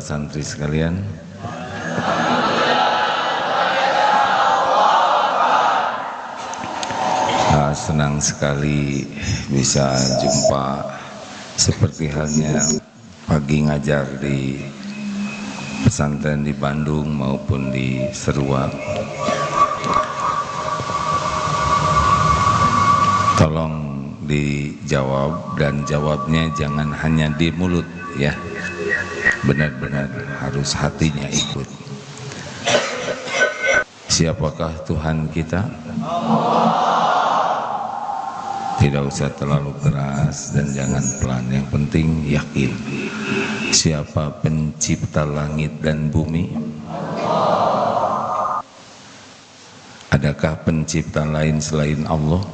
santri sekalian, senang sekali bisa jumpa seperti halnya pagi ngajar di pesantren di Bandung maupun di Seruak. Tolong dijawab, dan jawabnya jangan hanya di mulut ya, benar-benar harus hatinya ikut. Siapakah Tuhan kita? Tidak usah terlalu keras dan jangan pelan, yang penting yakin. Siapa pencipta langit dan bumi? Adakah pencipta lain selain Allah?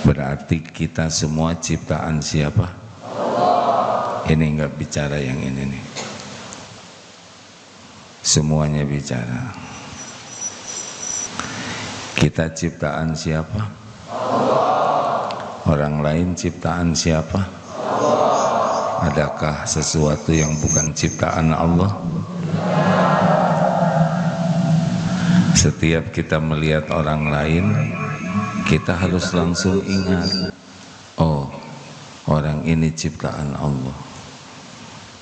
Berarti kita semua ciptaan siapa? Ini enggak bicara yang ini nih, semuanya bicara. Kita ciptaan siapa? Orang lain ciptaan siapa? Adakah sesuatu yang bukan ciptaan Allah? Setiap kita melihat orang lain, kita harus langsung ingat, oh, orang ini ciptaan Allah.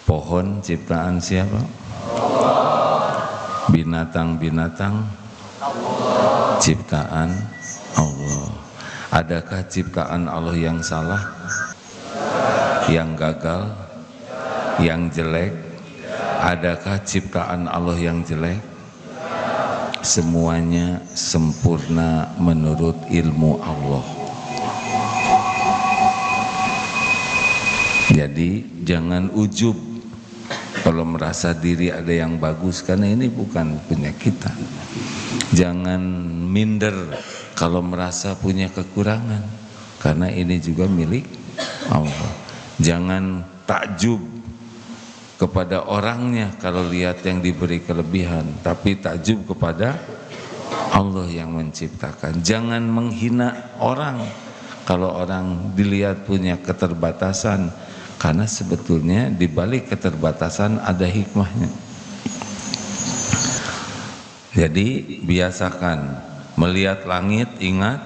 Pohon ciptaan siapa? Binatang-binatang ciptaan Allah. Adakah ciptaan Allah yang salah, yang gagal, yang jelek? Adakah ciptaan Allah yang jelek? Semuanya sempurna menurut ilmu Allah. Jadi jangan ujub kalau merasa diri ada yang bagus, karena ini bukan punya kita. Jangan minder kalau merasa punya kekurangan, karena ini juga milik Allah. Jangan takjub kepada orangnya kalau lihat yang diberi kelebihan, tapi takjub kepada Allah yang menciptakan. Jangan menghina orang kalau orang dilihat punya keterbatasan, karena sebetulnya di balik keterbatasan ada hikmahnya. Jadi biasakan melihat langit, ingat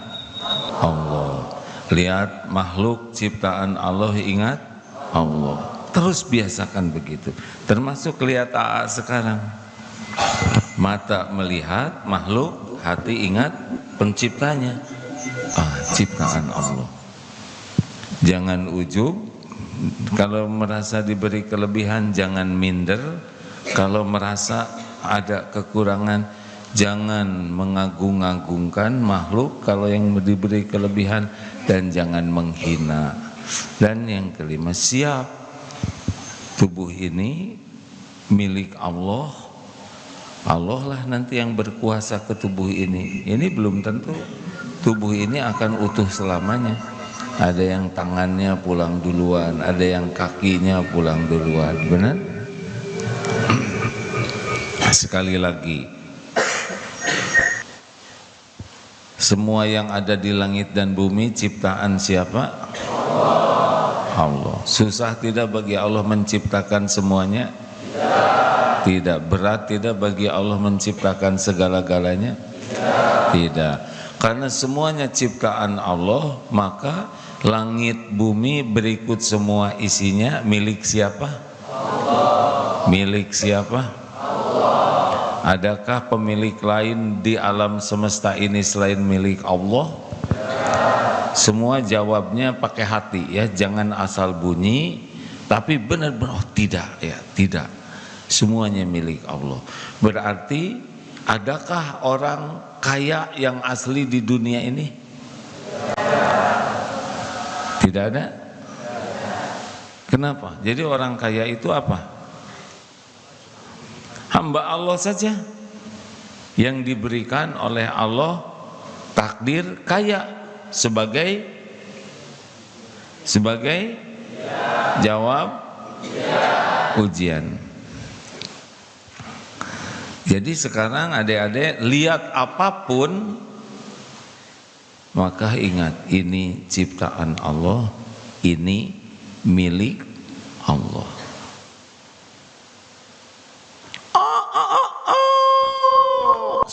Allah. Lihat makhluk ciptaan Allah, ingat Allah. Terus biasakan begitu. Termasuk lihat AA sekarang. Mata melihat makhluk, hati ingat penciptanya. Ciptaan Allah. Jangan ujub. Kalau merasa diberi kelebihan, jangan minder. Kalau merasa ada kekurangan, jangan mengagung-agungkan makhluk kalau yang diberi kelebihan, dan jangan menghina. Dan yang kelima, siap, tubuh ini milik Allah. Allah lah nanti yang berkuasa ke tubuh ini. Ini belum tentu tubuh ini akan utuh selamanya. Ada yang tangannya pulang duluan, ada yang kakinya pulang duluan, benar? Sekali lagi, semua yang ada di langit dan bumi ciptaan siapa? Allah. Susah tidak bagi Allah menciptakan semuanya? Tidak. Berat tidak bagi Allah menciptakan segala-galanya? Tidak. Karena semuanya ciptaan Allah, maka langit bumi berikut semua isinya milik siapa? Milik siapa? Adakah pemilik lain di alam semesta ini selain milik Allah? Semua jawabnya pakai hati ya, jangan asal bunyi, tapi benar-benar tidak ya, tidak. Semuanya milik Allah. Berarti adakah orang kaya yang asli di dunia ini? Tidak ada. Kenapa? Jadi orang kaya itu apa? Hamba Allah saja yang diberikan oleh Allah takdir kaya sebagai jawab ujian. Jadi sekarang adik-adik lihat apapun, maka ingat ini ciptaan Allah, ini milik Allah.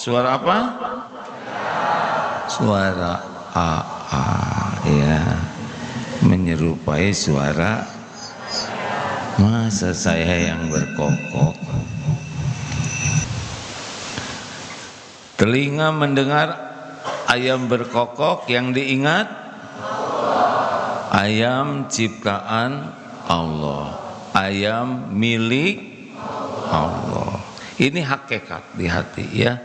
Suara apa? Suara a ya, menyerupai suara. Masa saya yang berkokok? Telinga mendengar ayam berkokok, yang diingat ayam ciptaan Allah, ayam milik Allah. Ini hakikat di hati ya.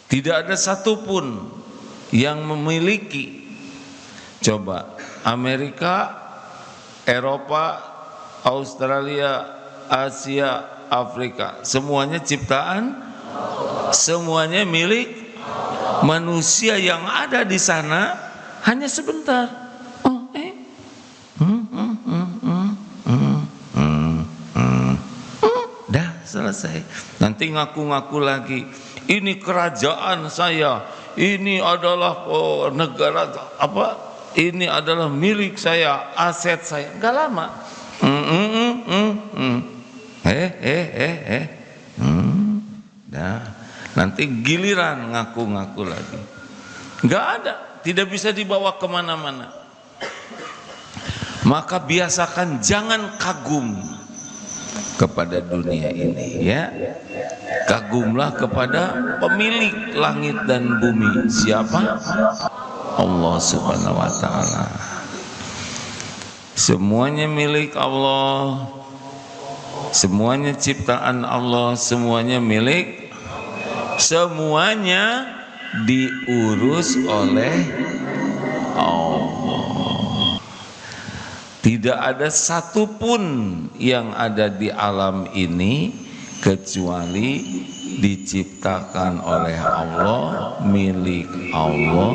Tidak ada satupun yang memiliki. Coba Amerika, Eropa, Australia, Asia, Afrika, semuanya ciptaan, semuanya milik manusia. Yang ada di sana hanya sebentar. Dah selesai. Nanti ngaku-ngaku lagi, ini kerajaan saya, ini adalah negara apa, ini adalah milik saya, aset saya. Enggak lama. Dah, nanti giliran ngaku-ngaku lagi. Enggak ada, tidak bisa dibawa kemana-mana. Maka biasakan jangan kagum kepada dunia ini ya. Kagumlah kepada pemilik langit dan bumi. Siapa? Allah Subhanahu wa ta'ala. Semuanya milik Allah, semuanya ciptaan Allah, semuanya milik, semuanya diurus oleh Allah. Tidak ada satupun yang ada di alam ini kecuali diciptakan oleh Allah, milik Allah,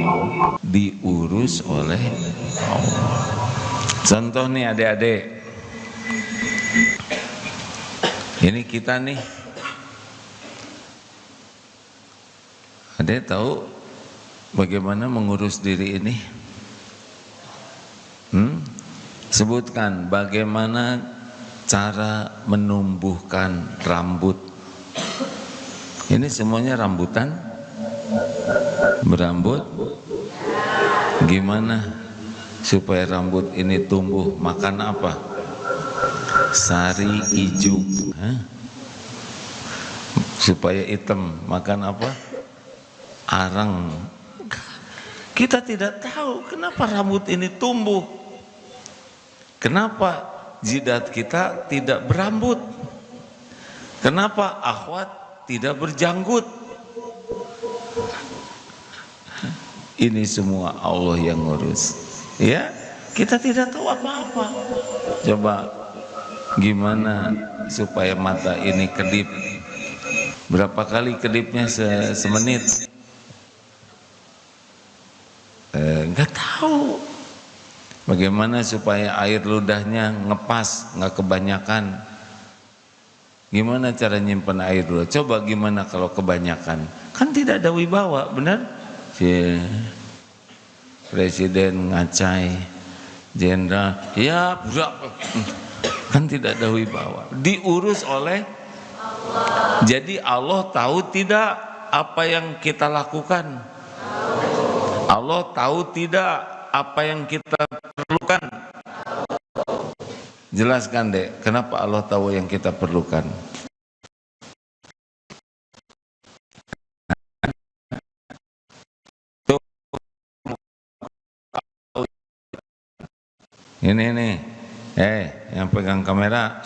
diurus oleh Allah. Contoh nih adik-adik, ini kita nih, adik tahu bagaimana mengurus diri ini? Sebutkan bagaimana cara menumbuhkan rambut. Ini semuanya rambutan, berambut. Gimana supaya rambut ini tumbuh? Makan apa? Sari ijuk. Supaya hitam, makan apa? Arang. Kita tidak tahu kenapa rambut ini tumbuh. Kenapa jidat kita tidak berambut? Kenapa akhwat tidak berjanggut? Ini semua Allah yang ngurus. Ya, kita tidak tahu apa-apa. Coba gimana supaya mata ini kedip? Berapa kali kedipnya semenit? Enggak tahu. Bagaimana supaya air ludahnya ngepas, nggak kebanyakan? Gimana cara nyimpen air ludah? Coba gimana kalau kebanyakan? Kan tidak ada wibawa, benar? Presiden ngacai, jenderal, ya kan tidak ada wibawa. Diurus oleh Allah. Jadi Allah tahu tidak apa yang kita lakukan? Allah tahu tidak apa yang kita perlukan? Jelaskan dek, kenapa Allah tahu yang kita perlukan? Ini nih, yang pegang kamera.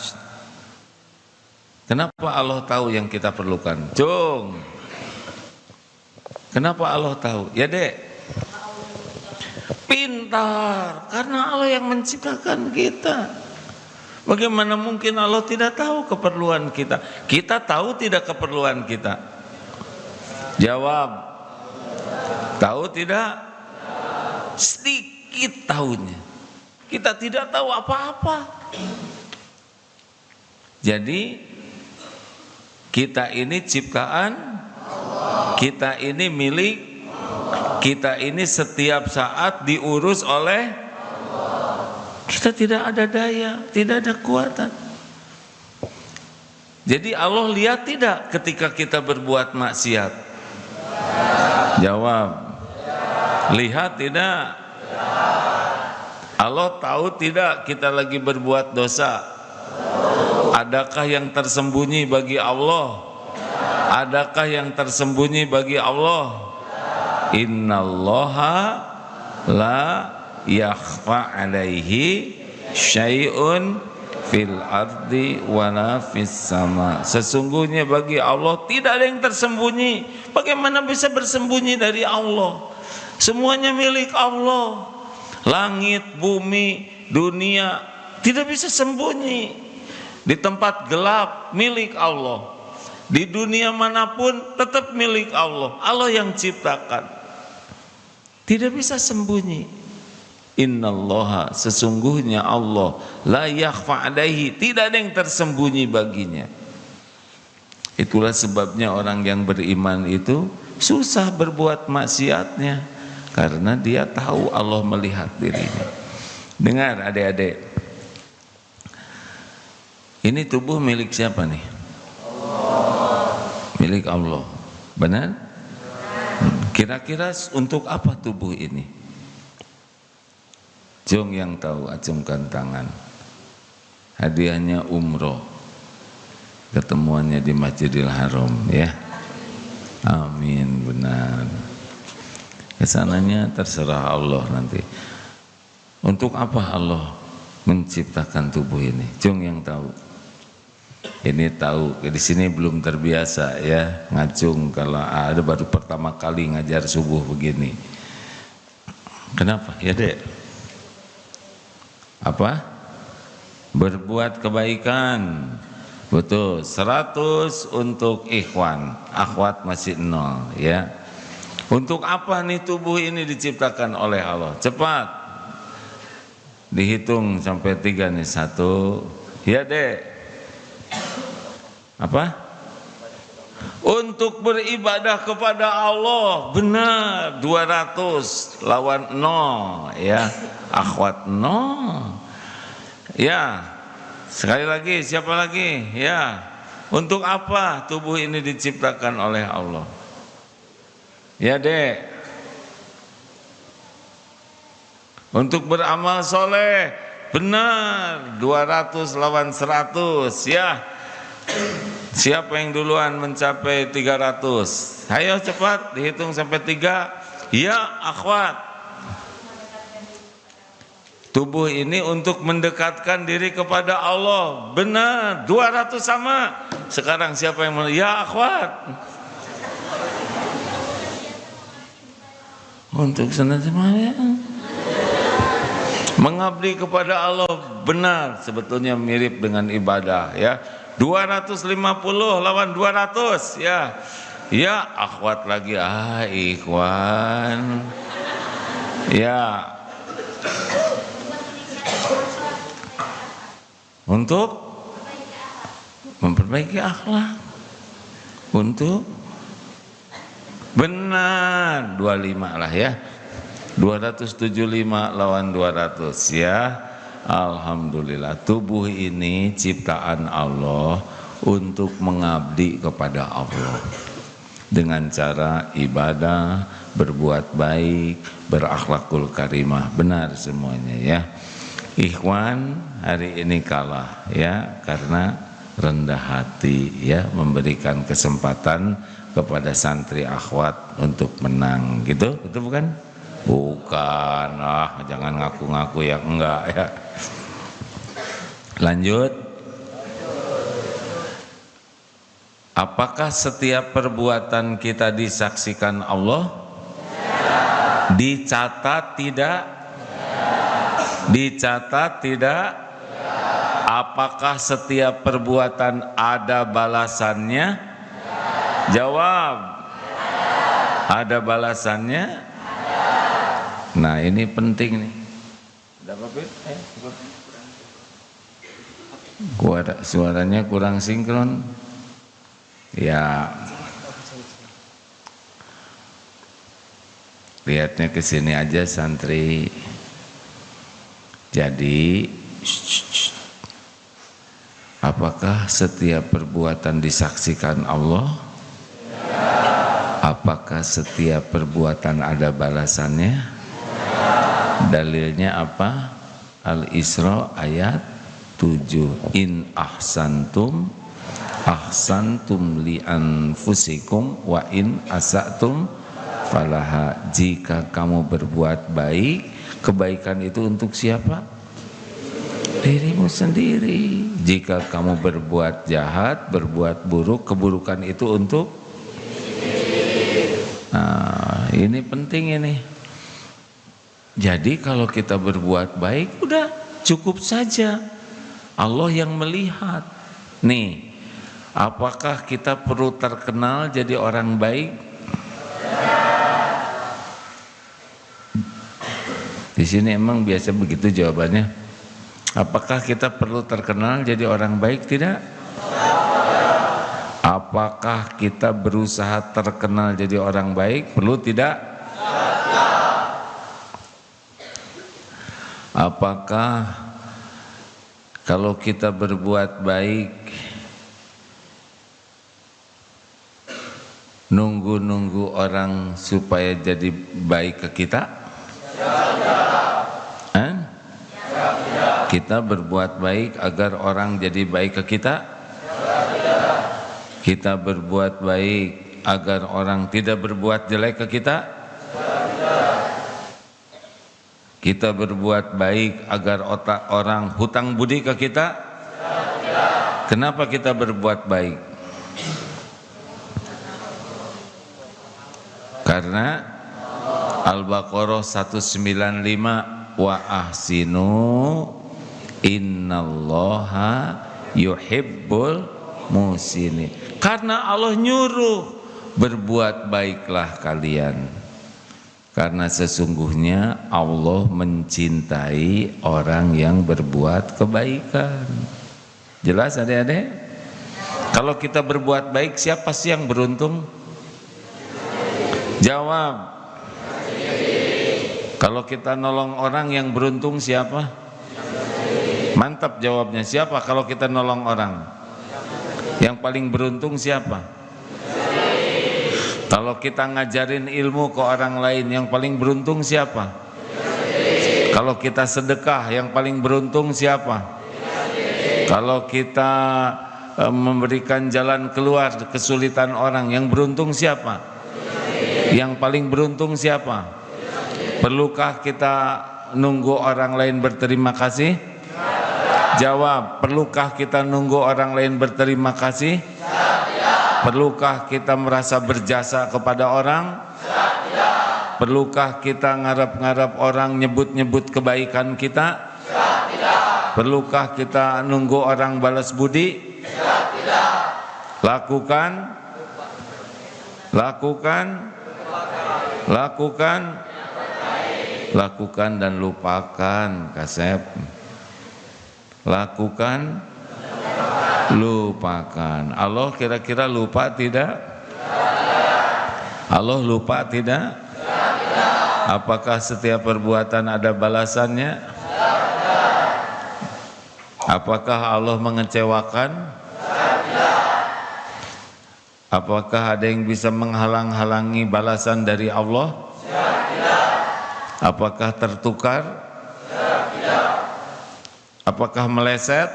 Kenapa Allah tahu yang kita perlukan? Cung, kenapa Allah tahu? Ya dek, pintar, karena Allah yang menciptakan kita. Bagaimana mungkin Allah tidak tahu keperluan kita? Kita tahu tidak keperluan kita? Jawab. Tahu tidak? Sedikit tahunya. Kita tidak tahu apa-apa. Jadi kita ini ciptaan, kita ini milik, kita ini setiap saat diurus oleh. Kita tidak ada daya, tidak ada kekuatan. Jadi Allah lihat tidak ketika kita berbuat maksiat? Jawab. Lihat tidak? Allah tahu tidak kita lagi berbuat dosa? Adakah yang tersembunyi bagi Allah? Adakah yang tersembunyi bagi Allah? Innallaha la yakhfa alaihi syai'un fil ardi wala fis sama. Sesungguhnya bagi Allah tidak ada yang tersembunyi. Bagaimana bisa bersembunyi dari Allah? Semuanya milik Allah. Langit, bumi, dunia tidak bisa sembunyi. Di tempat gelap milik Allah. Di dunia manapun tetap milik Allah. Allah yang ciptakan. Tidak bisa sembunyi. Innallaha, sesungguhnya Allah, la yakhfa alaihi, tidak ada yang tersembunyi baginya. Itulah sebabnya orang yang beriman itu susah berbuat maksiatnya, karena dia tahu Allah melihat dirinya. Dengar adik-adik, ini tubuh milik siapa nih? Milik Allah. Benar? Kira-kira untuk apa tubuh ini? Jong yang tahu, acungkan tangan. Hadiahnya umroh. Ketemuannya di Masjidil Haram, ya. Amin, benar. Kesananya terserah Allah nanti. Untuk apa Allah menciptakan tubuh ini? Jong yang tahu. Ini tahu, di sini belum terbiasa ya, ngacung kalau ada baru pertama kali ngajar subuh begini. Kenapa? Ya Dek. Apa? Berbuat kebaikan. Betul, 100 untuk ikhwan, akhwat masih 0 ya. Untuk apa nih tubuh ini diciptakan oleh Allah? Cepat. Dihitung sampai 3 nih, 1. Ya Dek. Apa? Untuk beribadah kepada Allah. Benar, 200 lawan 0 ya. Akhwat 0. Ya. Sekali lagi, siapa lagi? Ya. Untuk apa tubuh ini diciptakan oleh Allah? Ya Dek. Untuk beramal soleh. Benar, 200 lawan 100 ya. Siapa yang duluan mencapai 300? Ayo cepat dihitung sampai 3. Ya akhwat. Tubuh ini untuk mendekatkan diri kepada Allah. Benar, 200 sama. Sekarang siapa yang ya akhwat. Untuk senantiasa mengabdi kepada Allah. Benar, sebetulnya mirip dengan ibadah ya. 250 lawan 200 ya. Ya akhwat lagi, ikhwan. Ya. Untuk memperbaiki akhlak. Untuk benar 25 lah ya. 275 lawan 200 ya. Alhamdulillah, tubuh ini ciptaan Allah untuk mengabdi kepada Allah dengan cara ibadah, berbuat baik, berakhlakul karimah. Benar semuanya ya. Ikhwan hari ini kalah ya, karena rendah hati ya, memberikan kesempatan kepada santri akhwat untuk menang gitu. Betul bukan? Bukan, jangan ngaku-ngaku yang enggak ya. Lanjut. Apakah setiap perbuatan kita disaksikan Allah? Dicatat tidak? Dicatat tidak? Apakah setiap perbuatan ada balasannya? Jawab. Ada balasannya? Nah ini penting nih. Ada apa Pit? Suaranya kurang sinkron. Ya. Lihatnya ke sini aja santri. Jadi Apakah setiap perbuatan disaksikan Allah? Apakah setiap perbuatan ada balasannya? Dalilnya apa? Al-Isra ayat 7. In ahsantum ahsantum li anfusikum wa in asatum falaha. Jika kamu berbuat baik, kebaikan itu untuk siapa? Dirimu sendiri. Jika kamu berbuat jahat, berbuat buruk, keburukan itu untuk ini penting ini. Jadi kalau kita berbuat baik, udah cukup saja. Allah yang melihat. Nih, apakah kita perlu terkenal jadi orang baik? Di sini emang biasa begitu jawabannya. Apakah kita perlu terkenal jadi orang baik? Tidak. Apakah kita berusaha terkenal jadi orang baik? Perlu tidak? Apakah kalau kita berbuat baik nunggu-nunggu orang supaya jadi baik ke kita? Kita berbuat baik agar orang jadi baik ke kita? Kita berbuat baik agar orang tidak berbuat jelek ke kita? Kita berbuat baik agar orang hutang budi ke kita? Kenapa kita berbuat baik? Karena Al-Baqarah 195, wa ahsinu innallaha yuhibbul muhsinin. Karena Allah nyuruh berbuat baiklah kalian. Karena sesungguhnya Allah mencintai orang yang berbuat kebaikan. Jelas adik-adik? Kalau kita berbuat baik, siapa sih yang beruntung? Jawab. Kalau kita nolong orang, yang beruntung siapa? Mantap jawabnya. Siapa kalau kita nolong orang? Yang paling beruntung siapa? Kalau kita ngajarin ilmu ke orang lain, yang paling beruntung siapa? Kalau kita sedekah, yang paling beruntung siapa? Kalau kita memberikan jalan keluar kesulitan orang, yang beruntung siapa? Yang paling beruntung siapa? Perlukah kita nunggu orang lain berterima kasih? Jawab, perlukah kita nunggu orang lain berterima kasih? Perlukah kita merasa berjasa kepada orang? Perlukah kita ngarap-ngarap orang nyebut-nyebut kebaikan kita? Perlukah kita nunggu orang balas budi? Lakukan, lakukan dan lupakan, Kasep. Lakukan, lupakan. Allah kira-kira lupa tidak? Allah lupa tidak? Apakah setiap perbuatan ada balasannya? Apakah Allah mengecewakan? Apakah ada yang bisa menghalang-halangi balasan dari Allah? Apakah tertukar? Apakah meleset?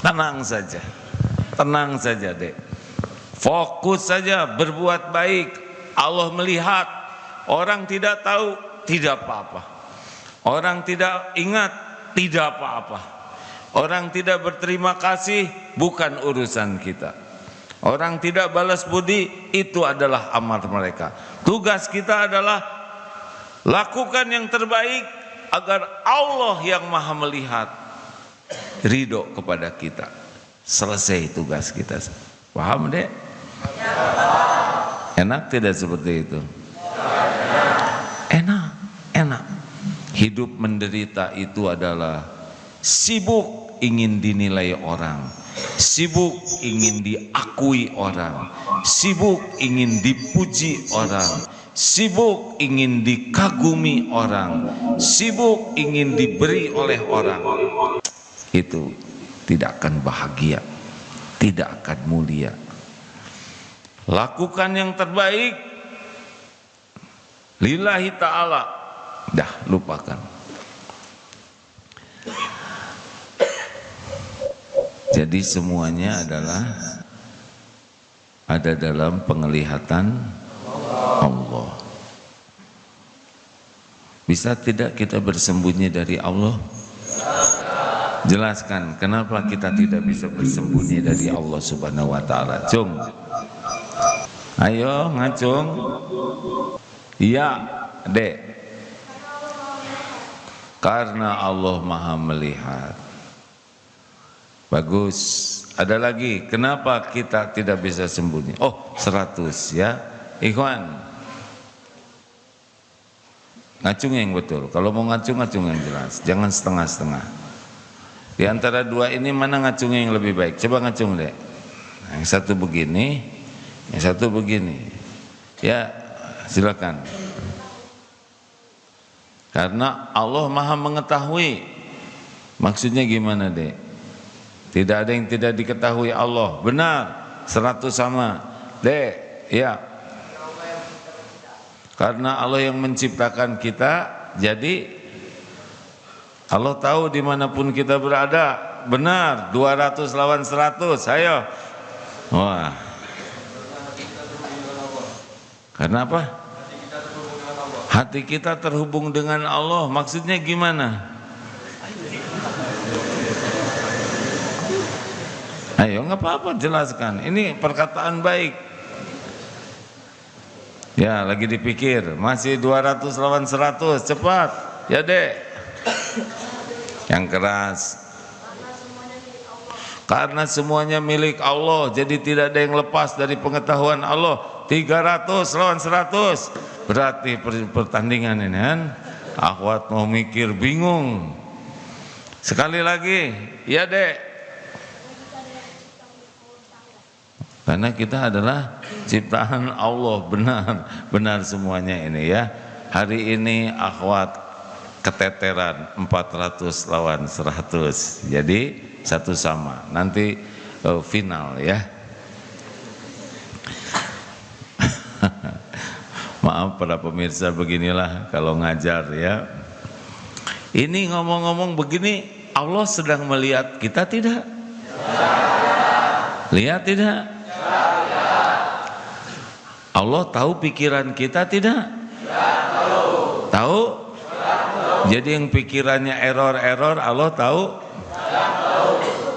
Tenang saja, tenang saja dek. Fokus saja berbuat baik. Allah melihat. Orang tidak tahu, tidak apa-apa. Orang tidak ingat, tidak apa-apa. Orang tidak berterima kasih, bukan urusan kita. Orang tidak balas budi, itu adalah amal mereka. Tugas kita adalah lakukan yang terbaik agar Allah yang maha melihat ridho kepada kita. Selesai tugas kita. Paham dek? Enak tidak seperti itu? Enak. Hidup menderita itu adalah sibuk ingin dinilai orang, sibuk ingin diakui orang, sibuk ingin dipuji orang, sibuk ingin dikagumi orang, sibuk ingin diberi oleh orang. Itu tidak akan bahagia, tidak akan mulia. Lakukan yang terbaik lillahi ta'ala, dah lupakan. Jadi semuanya adalah ada dalam penglihatan Allah. Bisa tidak kita bersembunyi dari Allah? Jelaskan kenapa kita tidak bisa bersembunyi dari Allah Subhanahu wa taala. Cung, ayo ngacung. Iya, Dek. Karena Allah Maha melihat. Bagus. Ada lagi, kenapa kita tidak bisa sembunyi? Oh, 100 ya. Ikhwan, ngacung yang betul. Kalau mau ngacung, ngacung yang jelas. Jangan setengah-setengah. Di antara dua ini mana ngacung yang lebih baik? Coba ngacung deh. Yang satu begini, yang satu begini. Ya, silakan. Karena Allah Maha mengetahui. Maksudnya gimana deh? Tidak ada yang tidak diketahui Allah. Benar, 100 sama. Dek, ya. Karena Allah yang menciptakan kita, jadi Allah tahu dimanapun kita berada. Benar, 200 lawan 100. Ayo. Wah. Karena apa? Hati kita terhubung dengan Allah. Maksudnya gimana? Ayo, nggak apa-apa, jelaskan. Ini perkataan baik. Ya, lagi dipikir. Masih 200 lawan 100. Cepat. Ya, Dek. Yang keras. Karena semuanya milik Allah, jadi tidak ada yang lepas dari pengetahuan Allah. 300 lawan 100. Berarti pertandingan ini kan. Akhwat mau mikir bingung. Sekali lagi. Ya, Dek. Karena kita adalah ciptaan Allah, benar semuanya ini ya. Hari ini akhwat keteteran 400 lawan 100. Jadi satu sama. Nanti final ya. Maaf para pemirsa, beginilah kalau ngajar ya. Ini ngomong-ngomong begini, Allah sedang melihat kita tidak? Lihat tidak? Allah tahu pikiran kita tidak? Tahu? Jadi yang pikirannya error-error Allah tahu?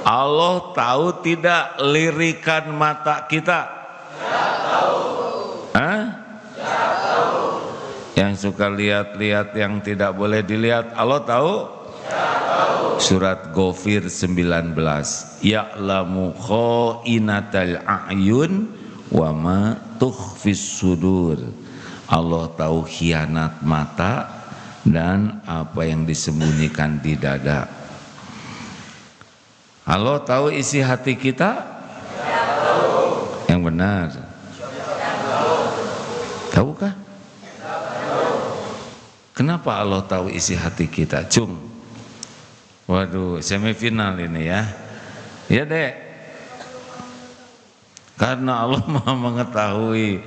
Allah tahu tidak lirikan mata kita? Hah? Yang suka lihat-lihat yang tidak boleh dilihat Allah tahu? Surat Ghafir 19. Ya'lamu kha'inatal a'yun wa ma tukhfis sudur. Allah tahu khianat mata dan apa yang disembunyikan di dada. Allah tahu isi hati kita? Yang benar. Tahukah? Kenapa Allah tahu isi hati kita? Cung. Waduh, semifinal ini ya. Ya, Dek. Karena Allah Maha mengetahui.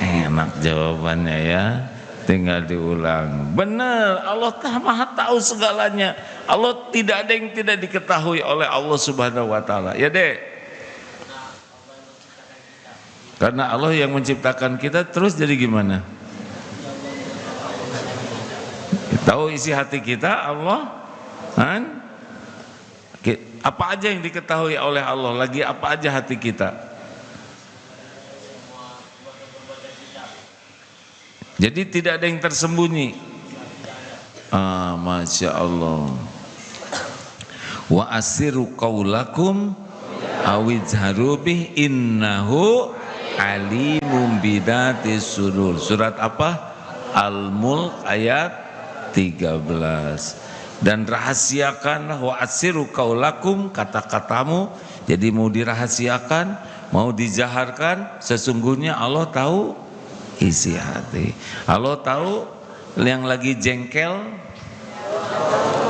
Enak jawabannya ya. Tinggal diulang. Benar, Allah Maha tahu segalanya. Allah tidak ada yang tidak diketahui oleh Allah Subhanahu wa taala. Ya, Dek. Karena Allah yang menciptakan kita, terus jadi gimana? Tahu isi hati kita Allah, kan? Apa aja yang diketahui oleh Allah, lagi apa aja hati kita. Jadi tidak ada yang tersembunyi. Masya Allah. Wa asiru qaulakum awizharu bih innahu alimum bidatis sudur. Surat apa? Al-Mulk ayat 13. Dan rahasiakanlah wa asiru qaulakum, kata-katamu. Jadi mau dirahasiakan, mau dijaharkan, sesungguhnya Allah tahu isi hati. Allah tahu yang lagi jengkel.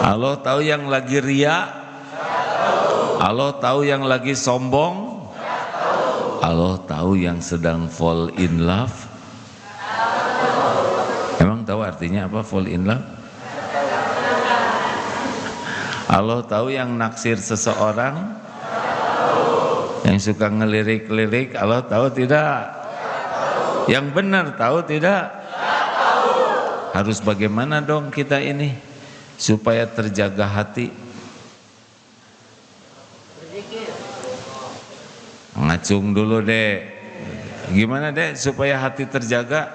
Allah tahu yang lagi ria. Allah tahu yang lagi sombong? Allah tahu yang sedang fall in love? Emang tahu artinya apa fall in love? Allah tahu yang naksir seseorang? Yang suka ngelirik-lirik, Allah tahu tidak? Yang benar tahu tidak? Harus bagaimana dong kita ini supaya terjaga hati? Ngacung dulu dek. Gimana dek supaya hati terjaga?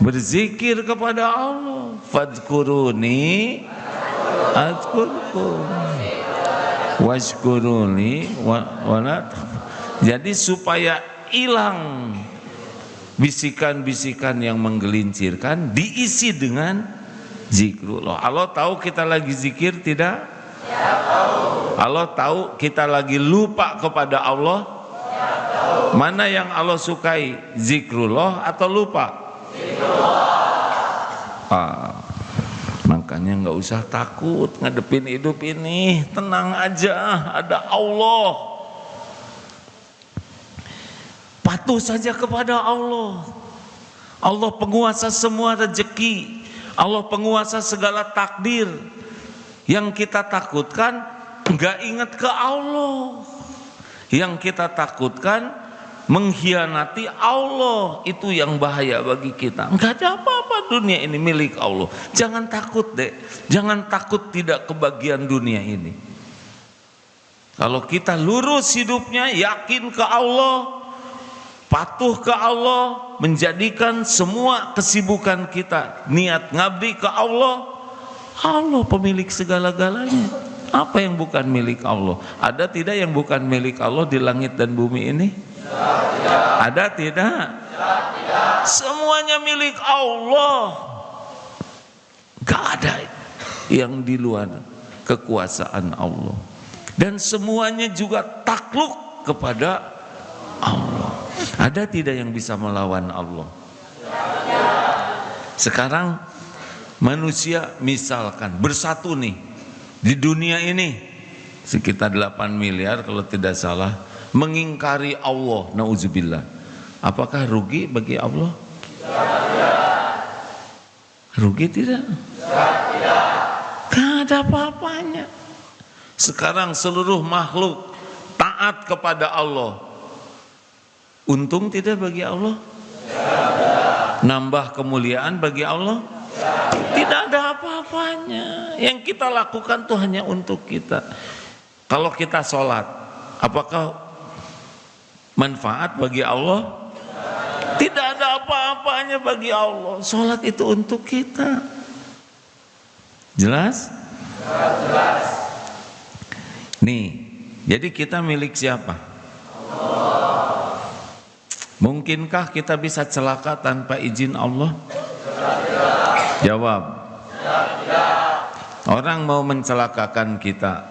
Berzikir kepada Allah. Fadkuruni adkurkum washkuruni wala. Jadi supaya hilang bisikan-bisikan yang menggelincirkan, diisi dengan zikrullah. Allah tahu kita lagi zikir tidak? Allah tahu kita lagi lupa kepada Allah? Mana yang Allah sukai, zikrullah atau lupa? Makanya nggak usah takut ngadepin hidup ini, tenang aja, ada Allah. Patuh saja kepada Allah. Allah penguasa semua rezeki, Allah penguasa segala takdir. Yang kita takutkan nggak ingat ke Allah. Yang kita takutkan mengkhianati Allah, itu yang bahaya bagi kita. Enggak ada apa-apa, dunia ini milik Allah. Jangan takut deh, jangan takut tidak kebagian dunia ini. Kalau kita lurus hidupnya, yakin ke Allah, patuh ke Allah, menjadikan semua kesibukan kita niat ngabdi ke Allah, Allah pemilik segala-galanya. Apa yang bukan milik Allah? Ada tidak yang bukan milik Allah di langit dan bumi ini? Ada tidak? Semuanya milik Allah. Gak ada yang di luar kekuasaan Allah. Dan semuanya juga takluk kepada Allah. Ada tidak yang bisa melawan Allah? Sekarang manusia misalkan bersatu nih di dunia ini sekitar 8 miliar kalau tidak salah mengingkari Allah, nauzubillah. Apakah rugi bagi Allah? Rugi tidak? Tidak ada apa-apanya. Sekarang seluruh makhluk taat kepada Allah, untung tidak bagi Allah? Nambah kemuliaan bagi Allah? Tidak ada apa-apanya. Yang kita lakukan itu hanya untuk kita. Kalau kita sholat, apakah manfaat bagi Allah? Tidak ada apa-apanya bagi Allah. Sholat itu untuk kita. Jelas? Jelas. Nih, jadi kita milik siapa? Allah. Mungkinkah kita bisa celaka tanpa izin Allah? Jawab. Orang mau mencelakakan kita,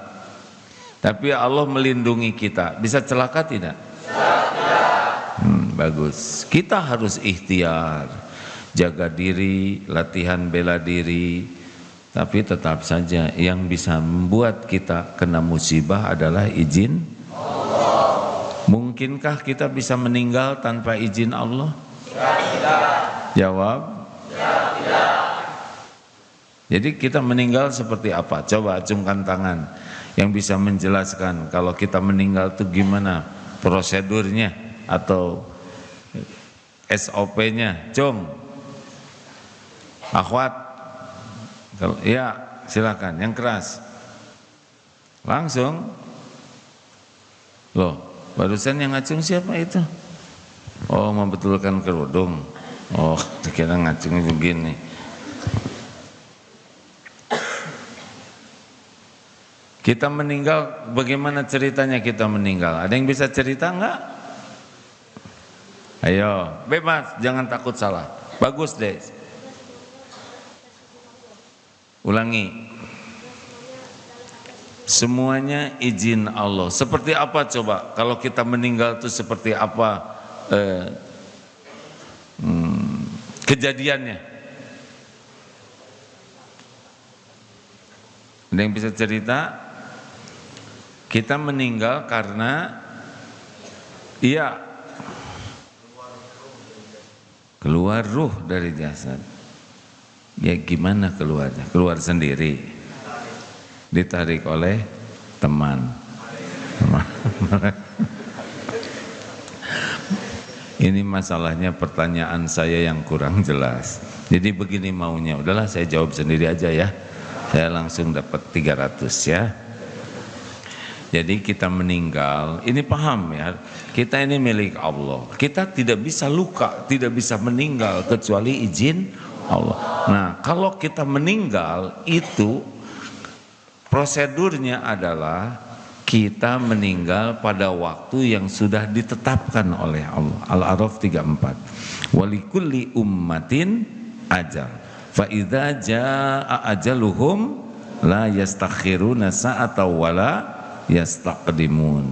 tapi Allah melindungi kita, bisa celaka tidak? Bagus. Kita harus ikhtiar, jaga diri, latihan bela diri. Tapi tetap saja yang bisa membuat kita kena musibah adalah izin Allah. Mungkinkah kita bisa meninggal tanpa izin Allah? Jawab. Jadi kita meninggal seperti apa? Coba acungkan tangan yang bisa menjelaskan kalau kita meninggal itu gimana prosedurnya atau SOP-nya. Cung, akhwat, ya silakan, yang keras. Langsung. Loh, barusan yang ngacung siapa itu? Oh, membetulkan kerudung. Oh, dikira ngacung begini. Kita meninggal, bagaimana ceritanya kita meninggal? Ada yang bisa cerita enggak? Ayo, bebas, jangan takut salah. Bagus deh. Ulangi. Semuanya izin Allah. Seperti apa coba? Kalau kita meninggal itu seperti apa kejadiannya? Ada yang bisa cerita? Kita meninggal karena iya keluar ruh dari jasad. Ya gimana keluarnya? Keluar sendiri, ditarik oleh teman. Ini masalahnya pertanyaan saya yang kurang jelas. Jadi begini maunya, udahlah saya jawab sendiri aja ya. Saya langsung dapat 300 ya. Jadi kita meninggal, ini paham ya, kita ini milik Allah. Kita tidak bisa luka, tidak bisa meninggal kecuali izin Allah. Nah, kalau kita meninggal itu prosedurnya adalah kita meninggal pada waktu yang sudah ditetapkan oleh Allah. Al-A'raf 34. Walikulli ummatin ajal. Fa idza jaa ajaluhum la yastakhiruna sa'atan wala yastaqdimun.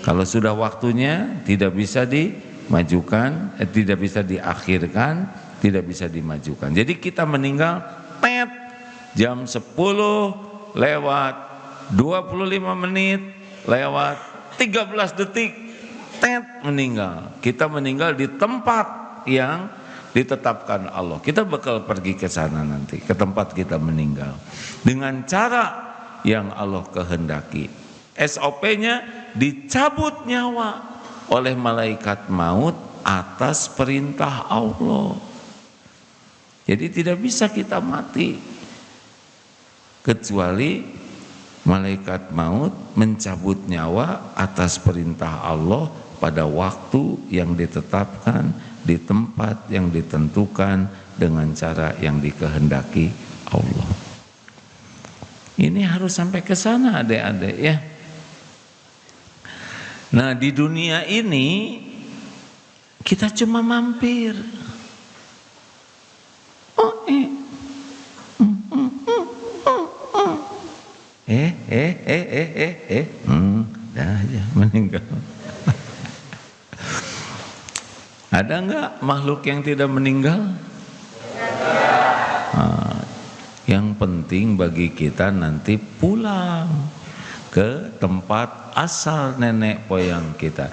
Kalau sudah waktunya tidak bisa dimajukan, tidak bisa diakhirkan, tidak bisa dimajukan. Jadi kita meninggal tet jam 10 lewat 25 menit lewat 13 detik tet meninggal. Kita meninggal di tempat yang ditetapkan Allah. Kita bakal pergi ke sana nanti, ke tempat kita meninggal dengan cara yang Allah kehendaki. SOP-nya dicabut nyawa oleh malaikat maut atas perintah Allah. Jadi tidak bisa kita mati kecuali malaikat maut mencabut nyawa atas perintah Allah pada waktu yang ditetapkan, di tempat yang ditentukan, dengan cara yang dikehendaki Allah. Ini harus sampai ke sana adik-adik ya. Nah, di dunia ini kita cuma mampir. Dah aja meninggal. Ada enggak makhluk yang tidak meninggal? Yang penting bagi kita nanti pulang ke tempat asal nenek moyang kita.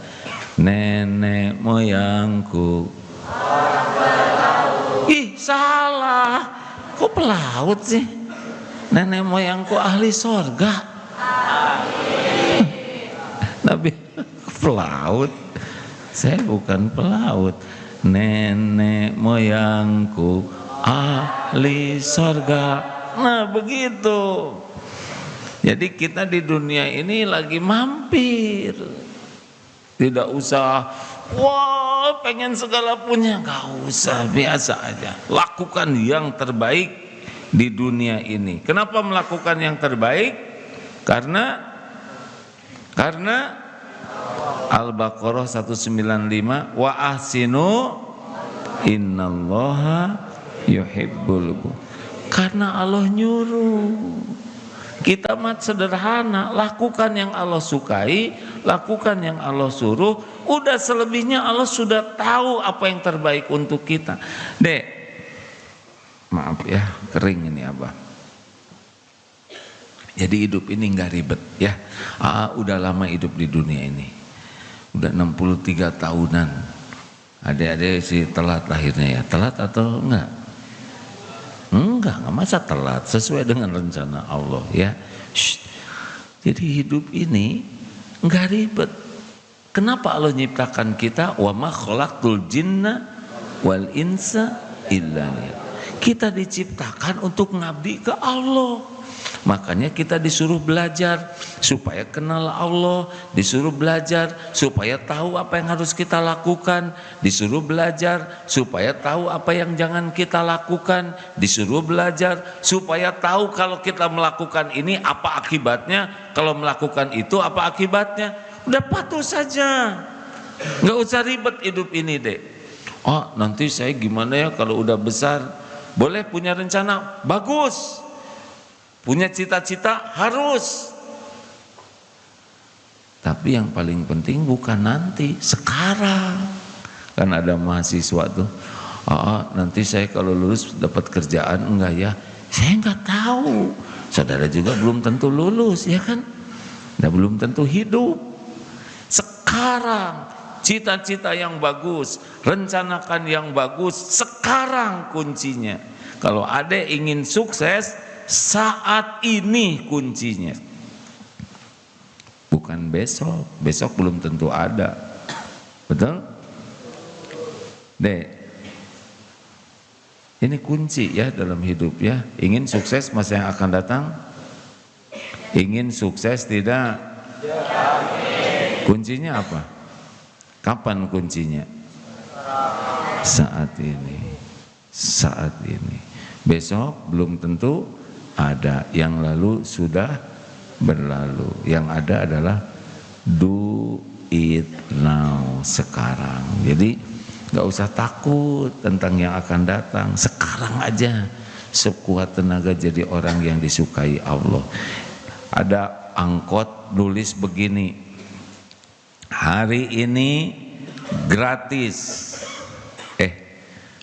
Nenek moyangku. Ih, salah. Kok pelaut sih? Nenek moyangku ahli sorga. Nabi pelaut. Saya bukan pelaut. Nenek moyangku ahli sorga. Nah begitu. Jadi kita di dunia ini lagi mampir. Tidak usah wah pengen segala punya, gak usah, biasa aja. Lakukan yang terbaik di dunia ini. Kenapa melakukan yang terbaik? Karena Al-Baqarah 195 wa ahsinu innallaha yuhibbul. Karena Allah nyuruh. Kita mat sederhana, lakukan yang Allah sukai, lakukan yang Allah suruh. Udah selebihnya Allah sudah tahu apa yang terbaik untuk kita. Dek, maaf ya, kering ini Abah. Jadi hidup ini nggak ribet ya. Udah lama hidup di dunia ini. Udah 63 tahunan. Adik-adik sih telat lahirnya ya. Telat atau enggak? Enggak masa telat, sesuai dengan rencana Allah ya. Jadi hidup ini enggak ribet. Kenapa Allah nyiptakan kita? Wa ma khalaqtul jinna wal insa illa liya'budun. Kita diciptakan untuk ngabdi ke Allah. Makanya kita disuruh belajar supaya kenal Allah, disuruh belajar supaya tahu apa yang harus kita lakukan, disuruh belajar supaya tahu apa yang jangan kita lakukan, disuruh belajar supaya tahu kalau kita melakukan ini apa akibatnya, kalau melakukan itu apa akibatnya. Udah patuh saja, nggak usah ribet hidup ini deh. Oh nanti saya gimana ya kalau udah besar? Boleh punya rencana, bagus. Punya cita-cita harus. Tapi yang paling penting bukan nanti, sekarang. Kan ada mahasiswa tuh, nanti saya kalau lulus dapat kerjaan enggak ya? Saya enggak tahu. Saudara juga belum tentu lulus ya kan? Dan belum tentu hidup. Sekarang cita-cita yang bagus, rencanakan yang bagus, sekarang kuncinya. Kalau ada ingin sukses, saat ini kuncinya. Bukan besok, besok belum tentu ada. Betul? Dek, ini kunci ya dalam hidup ya. Ingin sukses masa yang akan datang? Ingin sukses tidak? Kuncinya apa? Kapan kuncinya? Saat ini. Saat ini. Besok belum tentu ada. Yang lalu sudah berlalu. Yang ada adalah do it now, sekarang. Jadi gak usah takut tentang yang akan datang. Sekarang aja sekuat tenaga jadi orang yang disukai Allah. Ada angkot nulis begini, hari ini gratis.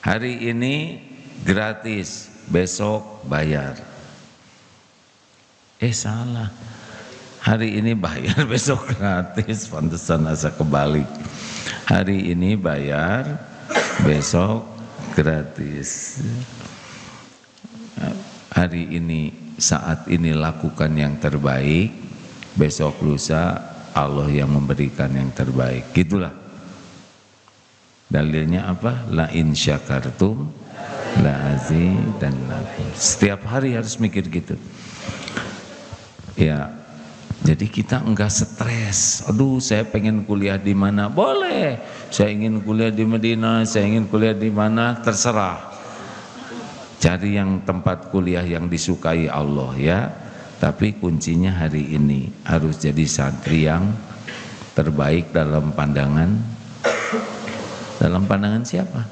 Hari ini gratis, besok bayar. Salah. Hari ini bayar, besok gratis. Pantesan asa kebalik. Hari ini bayar, besok gratis. Hari ini, saat ini lakukan yang terbaik, besok lusa Allah yang memberikan yang terbaik. Gitulah. Dalilnya apa? La in syakartum la azidannakum. Setiap hari harus mikir gitu. Ya, jadi kita enggak stres. Aduh, saya pengen kuliah di mana? Boleh. Saya ingin kuliah di Madinah, saya ingin kuliah di mana? Terserah. Cari yang tempat kuliah yang disukai Allah ya. Tapi kuncinya hari ini harus jadi santri yang terbaik dalam pandangan. Dalam pandangan siapa?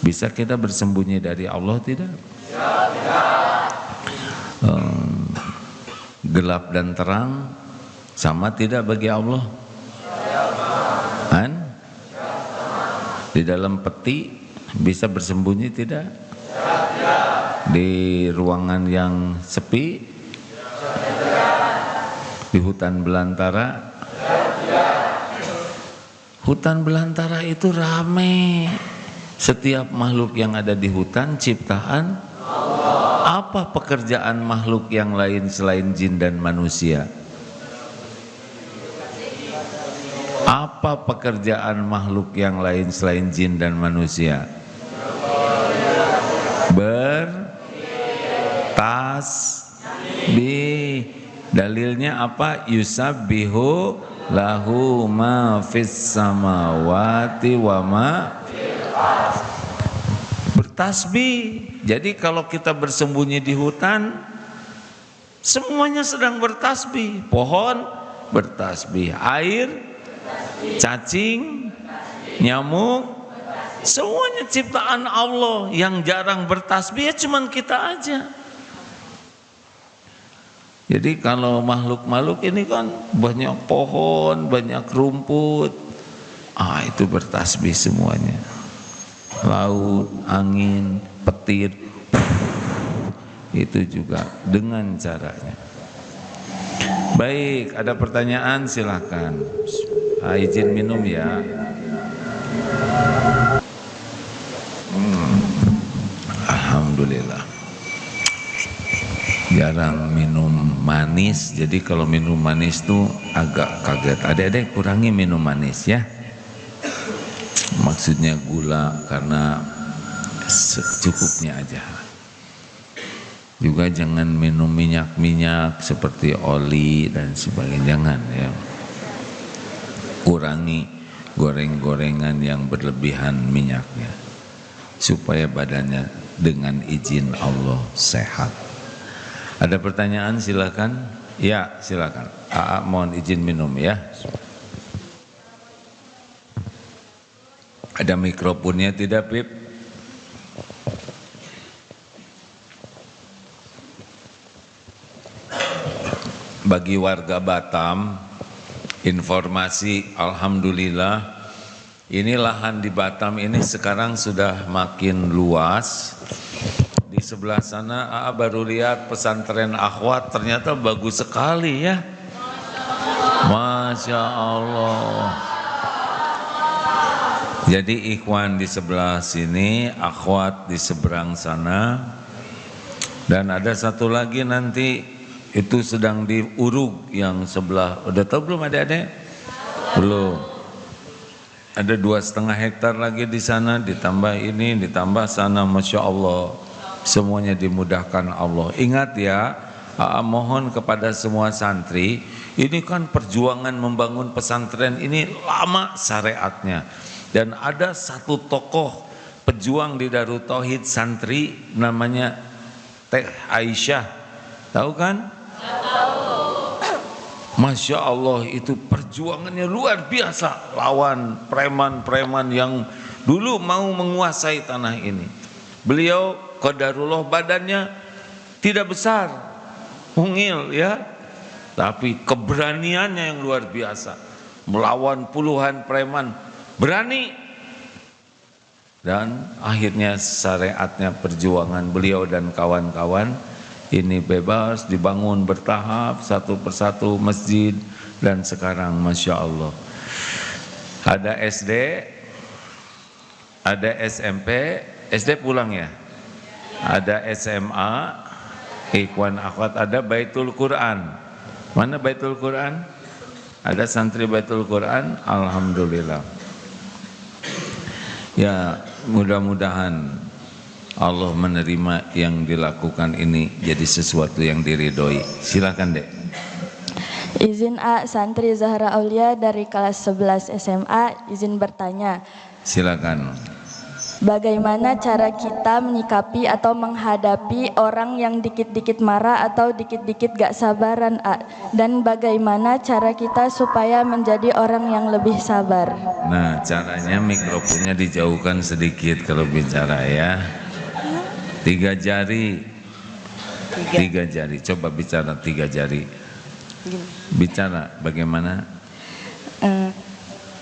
Bisa kita bersembunyi dari Allah tidak? Gelap dan terang sama tidak bagi Allah? Di dalam peti bisa bersembunyi tidak? Di ruangan yang sepi? Di hutan belantara? Hutan belantara itu ramai. Setiap makhluk yang ada di hutan ciptaan Allah. Apa pekerjaan makhluk yang lain selain jin dan manusia? Apa pekerjaan makhluk yang lain selain jin dan manusia? Bertasbih. Dalilnya apa? Yusabbihu lahu ma fis samawati wa ma bertasbih. Jadi kalau kita bersembunyi di hutan, semuanya sedang bertasbih. Pohon bertasbih, air, cacing, nyamuk, semuanya ciptaan Allah. Yang jarang bertasbih ya cuman kita aja. Jadi kalau makhluk-makhluk ini kan banyak pohon, banyak rumput, itu bertasbih semuanya. Laut, angin, petir, itu juga dengan caranya. Baik, ada pertanyaan silakan. Izin minum ya. Alhamdulillah. Jarang minum manis, jadi kalau minum manis tuh agak kaget. Adik-adik kurangi minum manis ya. Maksudnya gula karena secukupnya aja. Juga jangan minum minyak-minyak seperti oli dan sebagainya, jangan ya. Kurangi goreng-gorengan yang berlebihan minyaknya supaya badannya dengan izin Allah sehat. Ada pertanyaan silakan. Ya silakan. Mohon izin minum ya. Ada mikrofonnya tidak, Pip? Bagi warga Batam, informasi alhamdulillah, ini lahan di Batam ini sekarang sudah makin luas. Di di sebelah sana baru lihat pesantren Akhwat, ternyata bagus sekali ya. Masya Allah. Jadi ikhwan di sebelah sini, akhwat di seberang sana, dan ada satu lagi nanti itu sedang diuruk yang sebelah. Udah tahu belum adik-adik? Belum. Ada 2,5 hektar lagi di sana, ditambah ini, ditambah sana. Masya Allah, semuanya dimudahkan Allah. Ingat ya, mohon kepada semua santri, ini kan perjuangan membangun pesantren ini lama syariatnya. Dan ada satu tokoh pejuang di Darut Tauhid santri namanya Teh Aisyah. Tahu kan? Tahu. Masya Allah, itu perjuangannya luar biasa lawan preman-preman yang dulu mau menguasai tanah ini. Beliau qadarullah badannya tidak besar, mungil ya, tapi keberaniannya yang luar biasa melawan puluhan preman, berani. Dan akhirnya syariatnya perjuangan beliau dan kawan-kawan ini bebas, dibangun bertahap satu persatu masjid, dan sekarang Masya Allah ada SD, ada SMP, SD pulang ya, ada SMA, ikhwan akhwat, ada Baitul Quran. Mana Baitul Quran? Ada santri Baitul Quran, alhamdulillah. Ya, mudah-mudahan Allah menerima yang dilakukan ini jadi sesuatu yang diridhoi. Silakan Dek. Izin A, santri Zahra Aulia dari kelas 11 SMA, izin bertanya. Silakan. Bagaimana cara kita menyikapi atau menghadapi orang yang dikit-dikit marah atau dikit-dikit gak sabaran A? Dan bagaimana cara kita supaya menjadi orang yang lebih sabar? Nah, caranya mikrofonnya dijauhkan sedikit kalau bicara ya. 3 jari. 3 jari, coba bicara 3 jari. Bicara bagaimana?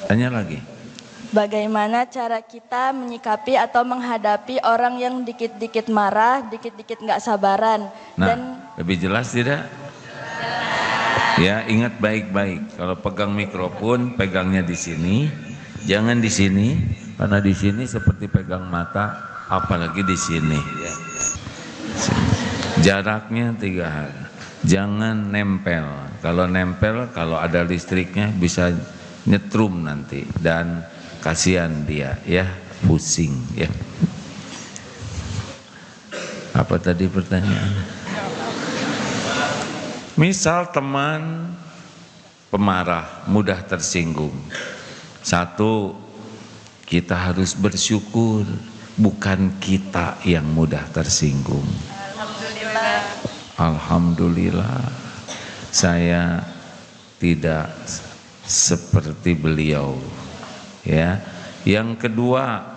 Tanya lagi. Bagaimana cara kita menyikapi atau menghadapi orang yang dikit-dikit marah, dikit-dikit nggak sabaran? Nah, dan lebih jelas tidak? Ya, ingat baik-baik. Kalau pegang mikrofon, pegangnya di sini, jangan di sini, karena di sini seperti pegang mata, apalagi di sini. Jaraknya 3 hari. Jangan nempel. Kalau nempel, kalau ada listriknya bisa nyetrum nanti, dan kasihan dia ya, pusing ya. Apa tadi pertanyaannya? Misal teman pemarah, mudah tersinggung. 1, kita harus bersyukur bukan kita yang mudah tersinggung. Alhamdulillah. Alhamdulillah, saya tidak seperti beliau. Ya. Yang kedua,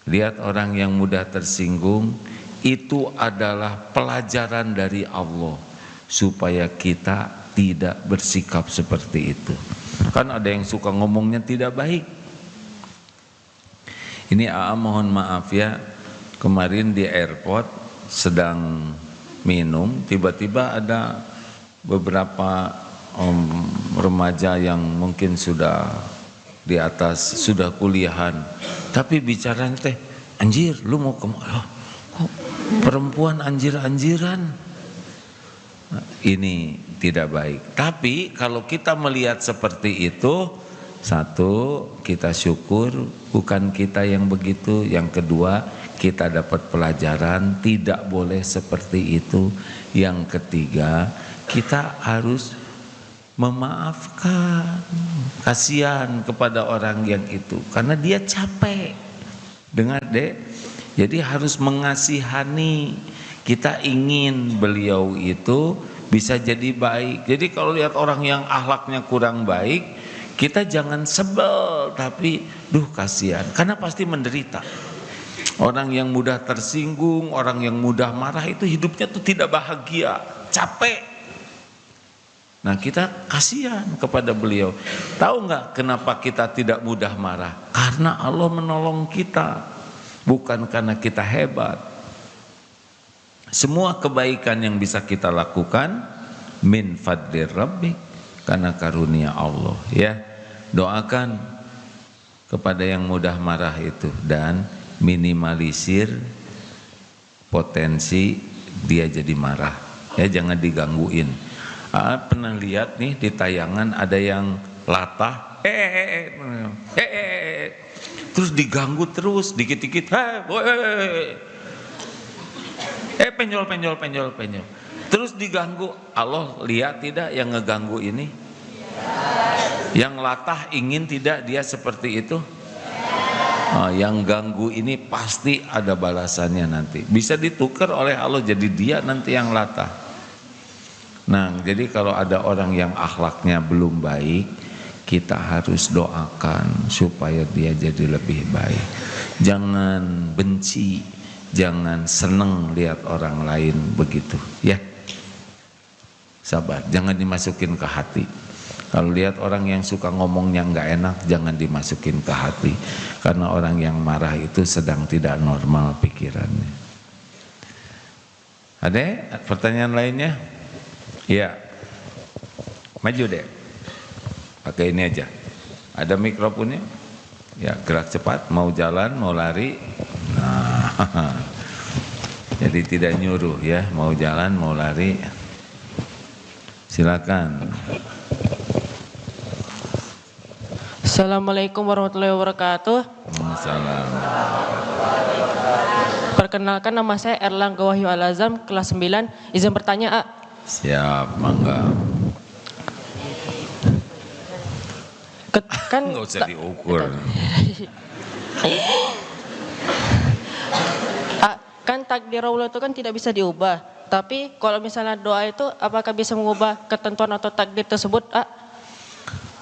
lihat orang yang mudah tersinggung, itu adalah pelajaran dari Allah supaya kita tidak bersikap seperti itu. Kan ada yang suka ngomongnya tidak baik. Ini AA mohon maaf ya, kemarin di airport sedang minum, tiba-tiba ada beberapa remaja yang mungkin sudah di atas, sudah kuliahan, tapi bicaranya teh, anjir lu mau kemana? Kok perempuan anjir-anjiran? Nah, ini tidak baik. Tapi kalau kita melihat seperti itu, 1, kita syukur bukan kita yang begitu. Yang kedua, kita dapat pelajaran tidak boleh seperti itu. Yang ketiga, kita harus memaafkan, kasihan kepada orang yang itu, karena dia capek. Dengar Dek, jadi harus mengasihani. Kita ingin beliau itu bisa jadi baik. Jadi kalau lihat orang yang akhlaknya kurang baik, kita jangan sebel, tapi duh kasihan, karena pasti menderita. Orang yang mudah tersinggung, orang yang mudah marah itu hidupnya tuh tidak bahagia, capek. Nah, kita kasihan kepada beliau. Tahu nggak kenapa kita tidak mudah marah? Karena Allah menolong kita, bukan karena kita hebat. Semua kebaikan yang bisa kita lakukan min fadlir rabbik, karena karunia Allah ya. Doakan kepada yang mudah marah itu dan minimalisir potensi dia jadi marah ya, jangan digangguin. Pernah lihat nih di tayangan ada yang latah terus diganggu terus dikit-dikit penjol terus diganggu. Allah lihat tidak yang ngeganggu ini? Yang latah ingin tidak dia seperti itu? Yang ganggu ini pasti ada balasannya nanti, bisa ditukar oleh Allah jadi dia nanti yang latah. Nah, jadi kalau ada orang yang akhlaknya belum baik, kita harus doakan supaya dia jadi lebih baik. Jangan benci, jangan seneng lihat orang lain begitu ya. Sabar, jangan dimasukin ke hati. Kalau lihat orang yang suka ngomongnya nggak enak, jangan dimasukin ke hati, karena orang yang marah itu sedang tidak normal pikirannya. Ada pertanyaan lainnya? Ya, maju deh, pakai ini aja, ada mikrofonnya. Ya, gerak cepat, mau jalan, mau lari. Nah, jadi tidak nyuruh ya, mau jalan, mau lari. Silakan. Assalamualaikum warahmatullahi wabarakatuh. Salam. Perkenalkan, nama saya Erlangga Wahyu Al-Azam, kelas 9. Izin bertanya, A. Siap, mangga. Kan Nggak usah diukur. Kan takdir Allah itu kan tidak bisa diubah. Tapi kalau misalnya doa itu apakah bisa mengubah ketentuan atau takdir tersebut, A?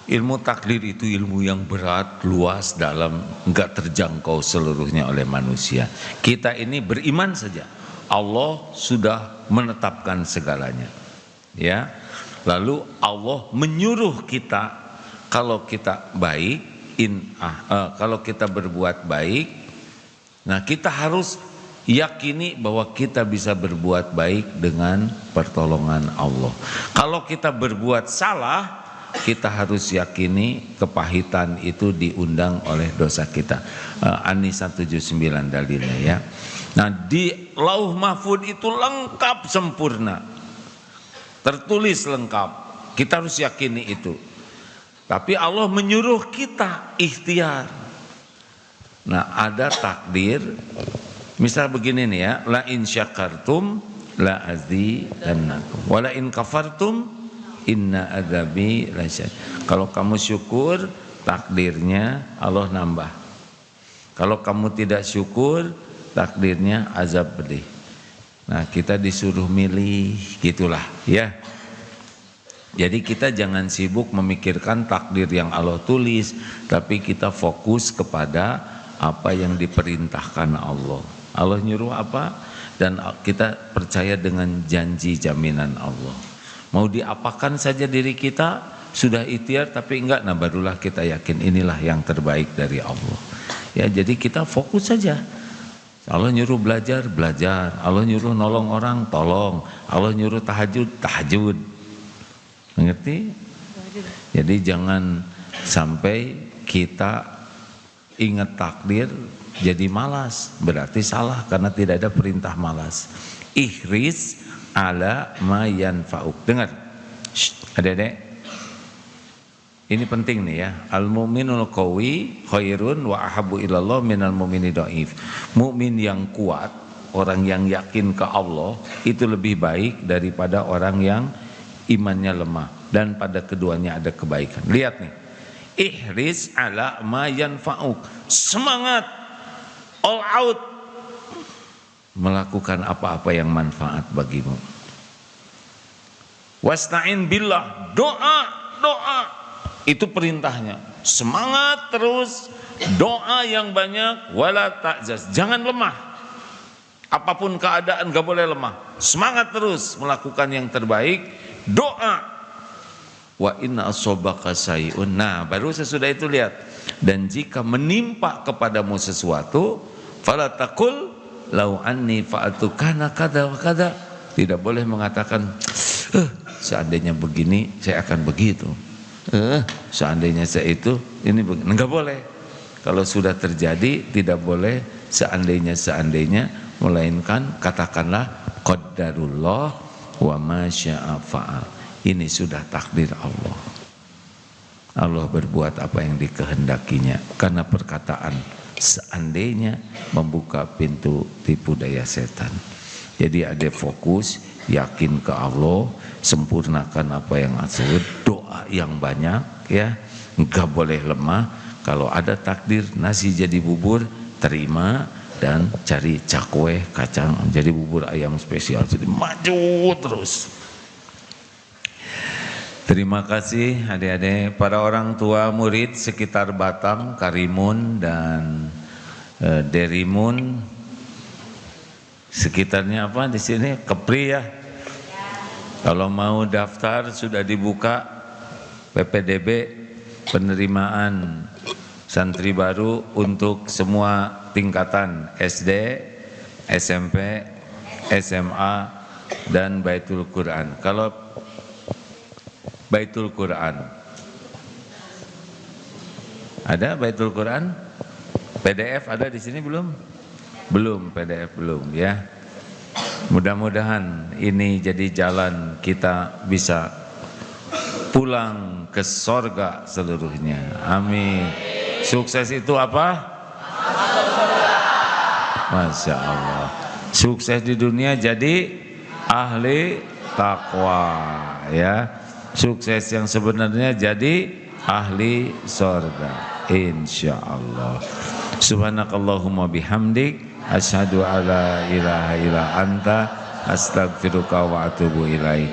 Ilmu takdir itu ilmu yang berat, luas, dalam, enggak terjangkau seluruhnya oleh manusia. Kita ini beriman saja, Allah sudah menetapkan segalanya. Ya, lalu Allah menyuruh kita kalau kita baik, kalau kita berbuat baik, nah kita harus yakini bahwa kita bisa berbuat baik dengan pertolongan Allah. Kalau kita berbuat salah, kita harus yakini kepahitan itu diundang oleh dosa kita. An-Nisa 79 dalilnya ya. Nah, di Lauh Mahfud itu lengkap sempurna, tertulis lengkap. Kita harus yakini itu. Tapi Allah menyuruh kita ikhtiar. Nah, ada takdir. Misal begini nih ya, la in syakartum la azidannakum wa la in kafartum inna adzabi lasyadid. Kalau kamu syukur, takdirnya Allah nambah. Kalau kamu tidak syukur, takdirnya azab pedih. Nah, kita disuruh milih, gitulah ya. Jadi kita jangan sibuk memikirkan takdir yang Allah tulis, tapi kita fokus kepada apa yang diperintahkan Allah. Allah nyuruh apa, dan kita percaya dengan janji jaminan Allah. Mau diapakan saja diri kita, sudah ikhtiar tapi enggak, nah barulah kita yakin inilah yang terbaik dari Allah. Ya, jadi kita fokus saja. Allah nyuruh belajar, belajar. Allah nyuruh nolong orang, tolong. Allah nyuruh tahajud, tahajud. Mengerti? Jadi jangan sampai kita ingat takdir jadi malas, berarti salah karena tidak ada perintah malas. Ihris ala ma yanfa'uk. Dengar, adek-adek, ini penting nih ya. Al-mu'minul qawi khairun wa ahabbu ilallah minal mu'mini dhaif. Mukmin yang kuat, orang yang yakin ke Allah, itu lebih baik daripada orang yang imannya lemah, dan pada keduanya ada kebaikan. Lihat nih, ihris ala ma yanfa'uk, semangat, all out, melakukan apa-apa yang manfaat bagimu. Wasta'in billah, doa, itu perintahnya. Semangat terus, doa yang banyak, wala ta'jaz, jangan lemah. Apapun keadaan gak boleh lemah, semangat terus melakukan yang terbaik, doa. Wa inna asobaka sayun. Nah, baru sesudah itu lihat, dan jika menimpa kepadamu sesuatu, fala taqul lau anni fa'altu kana kada wa kada. Tidak boleh mengatakan seandainya begini saya akan begitu. Seandainya saya itu ini begini. Enggak boleh. Kalau sudah terjadi tidak boleh seandainya, melainkan katakanlah qadarullah wa ma syaa fa'al. Ini sudah takdir Allah. Allah berbuat apa yang dikehendakinya, karena perkataan seandainya membuka pintu tipu daya setan. Jadi ada fokus, yakin ke Allah, sempurnakan apa yang disebut, doa yang banyak ya, enggak boleh lemah. Kalau ada takdir nasi jadi bubur, terima dan cari cakwe kacang jadi bubur ayam spesial, jadi maju terus. Terima kasih adik-adik, para orang tua murid sekitar Batang, Karimun dan Derimun, sekitarnya apa di sini, Kepri ya. Kalau mau daftar sudah dibuka PPDB penerimaan santri baru untuk semua tingkatan SD, SMP, SMA dan Baitul Quran. Kalau Baitul Quran ada Baitul Quran PDF ada di sini belum? Belum, PDF belum ya. Mudah-mudahan ini jadi jalan kita bisa pulang ke sorga seluruhnya. Amin. Sukses itu apa? Masya Allah. Sukses di dunia jadi ahli takwa ya. Sukses yang sebenarnya jadi ahli sorga insya Allah. Subhanakallahumma bihamdik asyhadu alla ilaha illa anta astaghfiruka wa atubu ilaik.